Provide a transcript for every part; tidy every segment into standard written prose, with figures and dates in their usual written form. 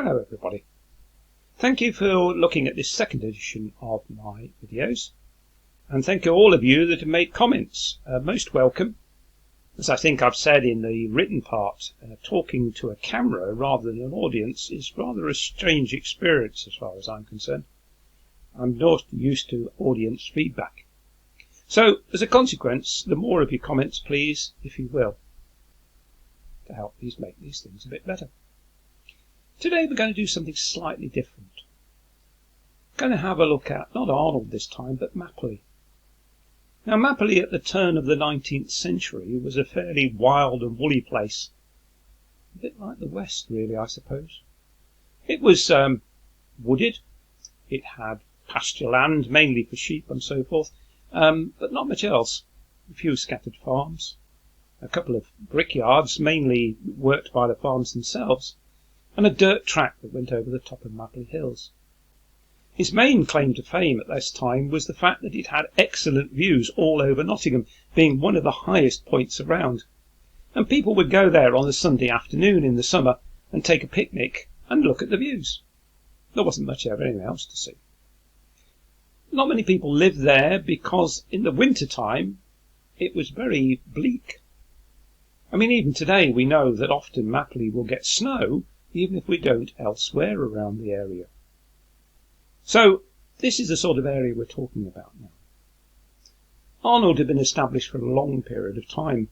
Hello everybody. Thank you for looking at this second edition of my videos, and thank you all of you that have made comments. Most welcome. As I think I've said in the written part, talking to a camera rather than an audience is rather a strange experience as far as I'm concerned. I'm not used to audience feedback. So as a consequence, the more of your comments please, if you will, to help these make these things a bit better. Today we're going to do something slightly different. We're going to have a look at, not Arnold this time, but Mapperley. Now Mapperley at the turn of the 19th century was a fairly wild and woolly place. A bit like the West really, I suppose. It was wooded. It had pasture land, mainly for sheep and so forth, but not much else. A few scattered farms, a couple of brickyards, mainly worked by the farms themselves, and a dirt track that went over the top of Mapperley Hills. Its main claim to fame at this time was the fact that it had excellent views all over Nottingham, being one of the highest points around. And people would go there on a Sunday afternoon in the summer and take a picnic and look at the views. There wasn't much of anything else to see. Not many people lived there because in the winter time it was very bleak. I mean, even today we know that often Mapperley will get snow even if we don't elsewhere around the area. So this is the sort of area we're talking about now. Arnold had been established for a long period of time,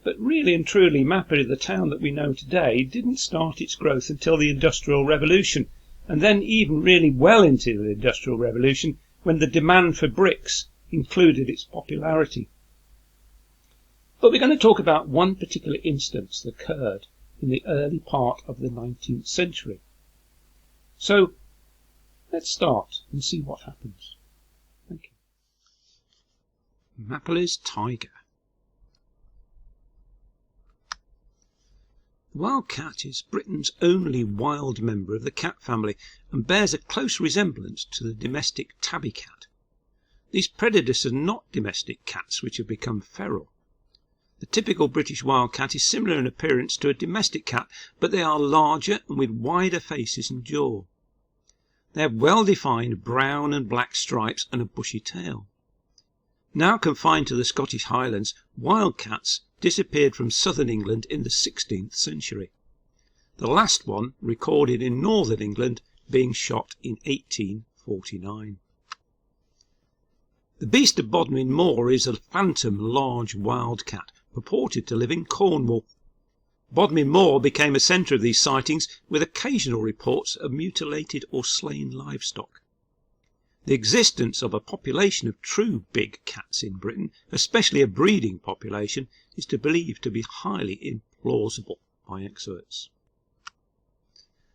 but really and truly Mapperley, the town that we know today, didn't start its growth until the Industrial Revolution, and then even really well into the Industrial Revolution when the demand for bricks included its popularity. But we're going to talk about one particular instance that occurred in the early part of the 19th century. So let's start and see what happens. Thank you. Mapperleys Tiger. The wild cat is Britain's only wild member of the cat family and bears a close resemblance to the domestic tabby cat. These predators are not domestic cats which have become feral. The typical British wildcat is similar in appearance to a domestic cat, but they are larger and with wider faces and jaw. They have well-defined brown and black stripes and a bushy tail. Now confined to the Scottish Highlands, wildcats disappeared from southern England in the 16th century. The last one recorded in northern England being shot in 1849. The beast of Bodmin Moor is a phantom large wildcat, purported to live in Cornwall. Bodmin Moor became a centre of these sightings, with occasional reports of mutilated or slain livestock. The existence of a population of true big cats in Britain, especially a breeding population, is believed to be highly implausible by experts.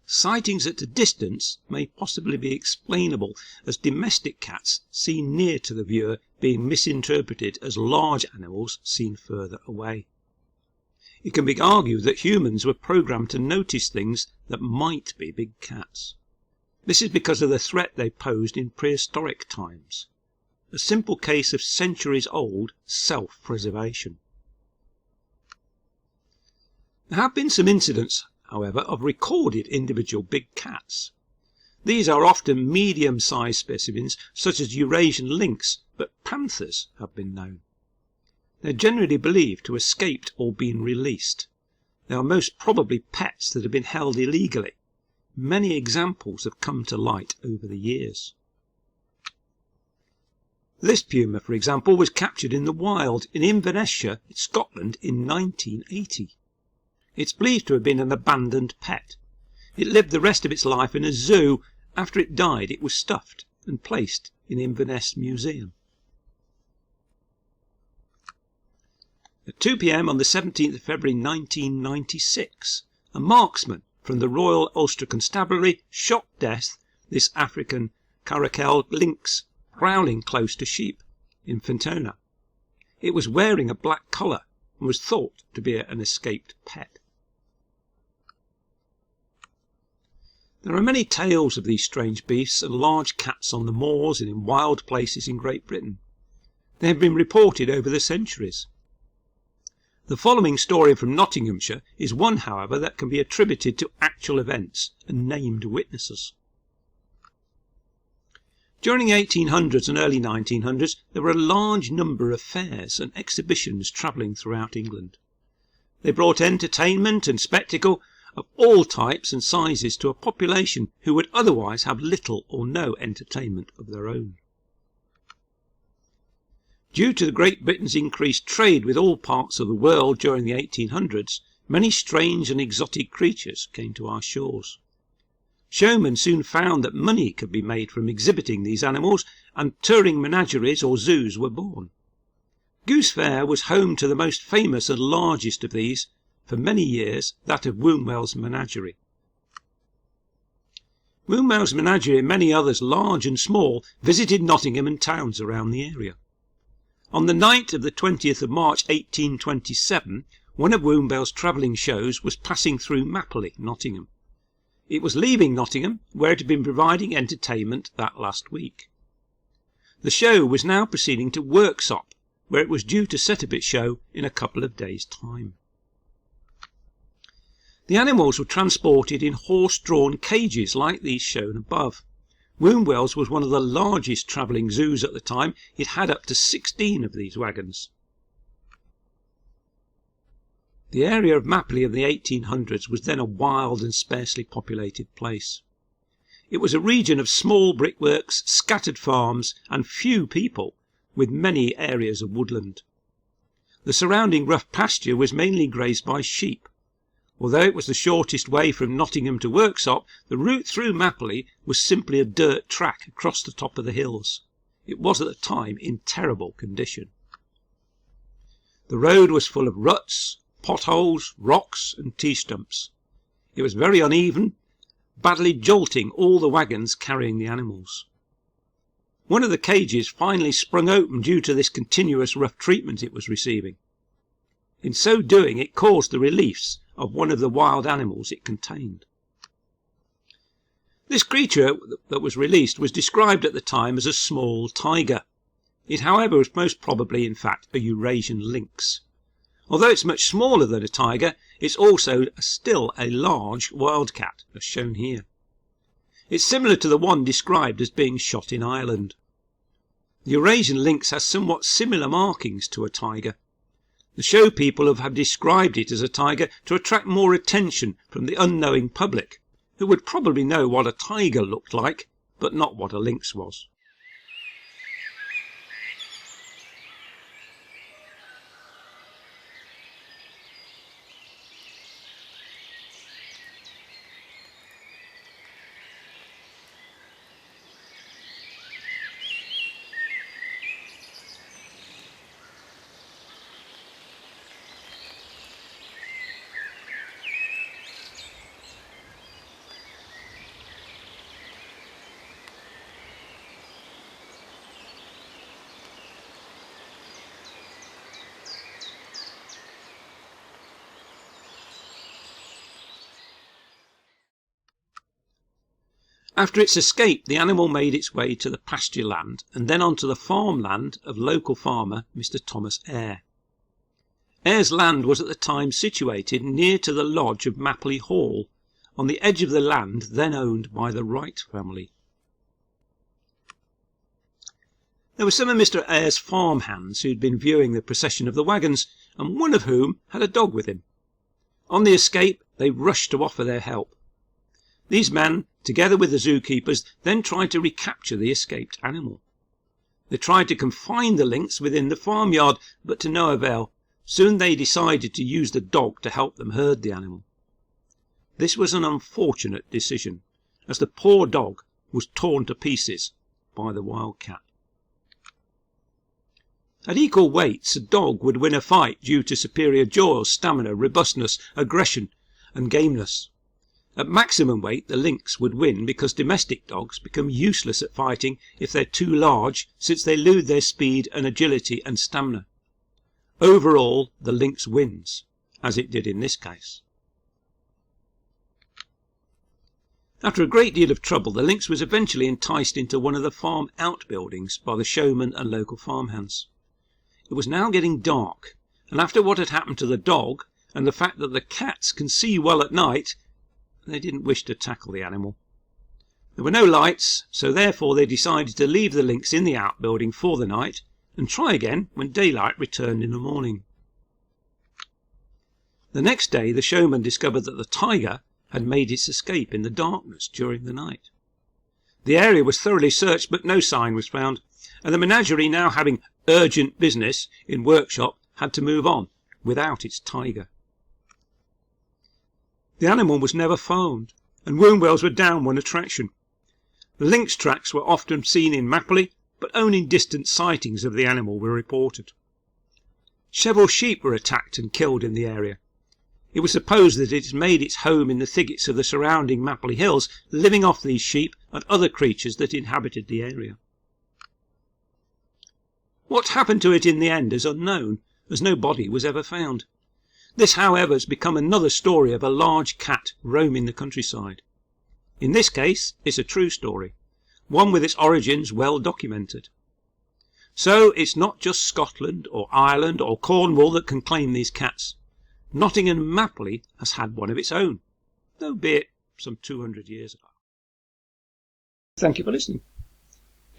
Sightings at a distance may possibly be explainable, as domestic cats seen near to the viewer being misinterpreted as large animals seen further away. It can be argued that humans were programmed to notice things that might be big cats. This is because of the threat they posed in prehistoric times, a simple case of centuries-old self-preservation. There have been some incidents, however, of recorded individual big cats. These are often medium-sized specimens such as Eurasian lynx, but panthers have been known. They are generally believed to have escaped or been released. They are most probably pets that have been held illegally. Many examples have come to light over the years. This puma, for example, was captured in the wild in Inverness, Scotland in 1980. It's believed to have been an abandoned pet. It lived the rest of its life in a zoo. After it died, it was stuffed and placed in Inverness Museum. At 2 p.m. on the 17th of February 1996, a marksman from the Royal Ulster Constabulary shot death this African caracal lynx prowling close to sheep in Fintona. It was wearing a black collar and was thought to be an escaped pet. There are many tales of these strange beasts and large cats on the moors and in wild places in Great Britain. They have been reported over the centuries. The following story from Nottinghamshire is one, however, that can be attributed to actual events and named witnesses. During the 1800s and early 1900s, there were a large number of fairs and exhibitions travelling throughout England. They brought entertainment and spectacle of all types and sizes to a population who would otherwise have little or no entertainment of their own. Due to Great Britain's increased trade with all parts of the world during the 1800s, many strange and exotic creatures came to our shores. Showmen soon found that money could be made from exhibiting these animals, and touring menageries or zoos were born. Goose Fair was home to the most famous and largest of these, for many years that of Wombwell's Menagerie. Wombwell's Menagerie and many others large and small visited Nottingham and towns around the area. On the night of the 20th of March 1827, one of Wombwell's travelling shows was passing through Mapperley, Nottingham. It was leaving Nottingham, where it had been providing entertainment that last week. The show was now proceeding to Worksop, where it was due to set up its show in a couple of days' time. The animals were transported in horse-drawn cages like these shown above. Wombwell's was one of the largest travelling zoos at the time. It had up to 16 of these wagons. The area of Mapperley of the 1800s was then a wild and sparsely populated place. It was a region of small brickworks, scattered farms, and few people, with many areas of woodland. The surrounding rough pasture was mainly grazed by sheep. Although it was the shortest way from Nottingham to Worksop, the route through Mapperley was simply a dirt track across the top of the hills. It was at the time in terrible condition. The road was full of ruts, potholes, rocks and T-stumps. It was very uneven, badly jolting all the wagons carrying the animals. One of the cages finally sprung open due to this continuous rough treatment it was receiving. In so doing, it caused the release of one of the wild animals it contained. This creature that was released was described at the time as a small tiger. It, however, was most probably in fact a Eurasian lynx. Although it's much smaller than a tiger, it's also still a large wildcat, as shown here. It's similar to the one described as being shot in Ireland. The Eurasian lynx has somewhat similar markings to a tiger. The show people have described it as a tiger to attract more attention from the unknowing public, who would probably know what a tiger looked like, but not what a lynx was. After its escape, the animal made its way to the pasture land and then onto the farmland of local farmer Mr. Thomas Eyre. Eyre's land was at the time situated near to the lodge of Mapperley Hall, on the edge of the land then owned by the Wright family. There were some of Mr. Eyre's farm hands who had been viewing the procession of the wagons, and one of whom had a dog with him. On the escape, they rushed to offer their help. These men, together with the zookeepers, then tried to recapture the escaped animal. They tried to confine the lynx within the farmyard, but to no avail. Soon they decided to use the dog to help them herd the animal. This was an unfortunate decision, as the poor dog was torn to pieces by the wildcat. At equal weights, a dog would win a fight due to superior jaws, stamina, robustness, aggression, and gameness. At maximum weight, the lynx would win because domestic dogs become useless at fighting if they're too large, since they lose their speed and agility and stamina. Overall, the lynx wins, as it did in this case. After a great deal of trouble, the lynx was eventually enticed into one of the farm outbuildings by the showmen and local farmhands. It was now getting dark, and after what had happened to the dog, and the fact that the cats can see well at night, they didn't wish to tackle the animal. There were no lights, so therefore they decided to leave the lynx in the outbuilding for the night and try again when daylight returned in the morning. The next day the showman discovered that the tiger had made its escape in the darkness during the night. The area was thoroughly searched, but no sign was found, and the menagerie, now having urgent business in workshop, had to move on without its tiger. The animal was never found, and wound wells were down one attraction. The lynx tracks were often seen in Mapperley, but only distant sightings of the animal were reported. Several sheep were attacked and killed in the area. It was supposed that it had made its home in the thickets of the surrounding Mapperley hills, living off these sheep and other creatures that inhabited the area. What happened to it in the end is unknown, as no body was ever found. This, however, has become another story of a large cat roaming the countryside. In this case, it's a true story, one with its origins well documented. So it's not just Scotland or Ireland or Cornwall that can claim these cats. Nottingham Mapperley has had one of its own, though be it some 200 years ago. Thank you for listening.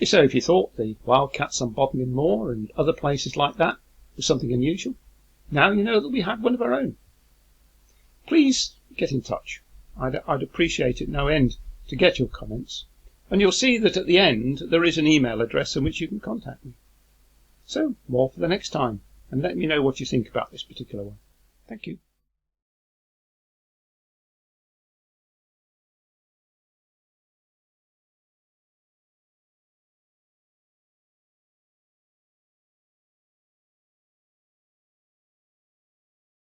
So if you thought the wildcats on Bodmin Moor and other places like that was something unusual, now you know that we have one of our own. Please get in touch. I'd appreciate it no end to get your comments, and you'll see that at the end there is an email address in which you can contact me. So more for the next time, and let me know what you think about this particular one. Thank you.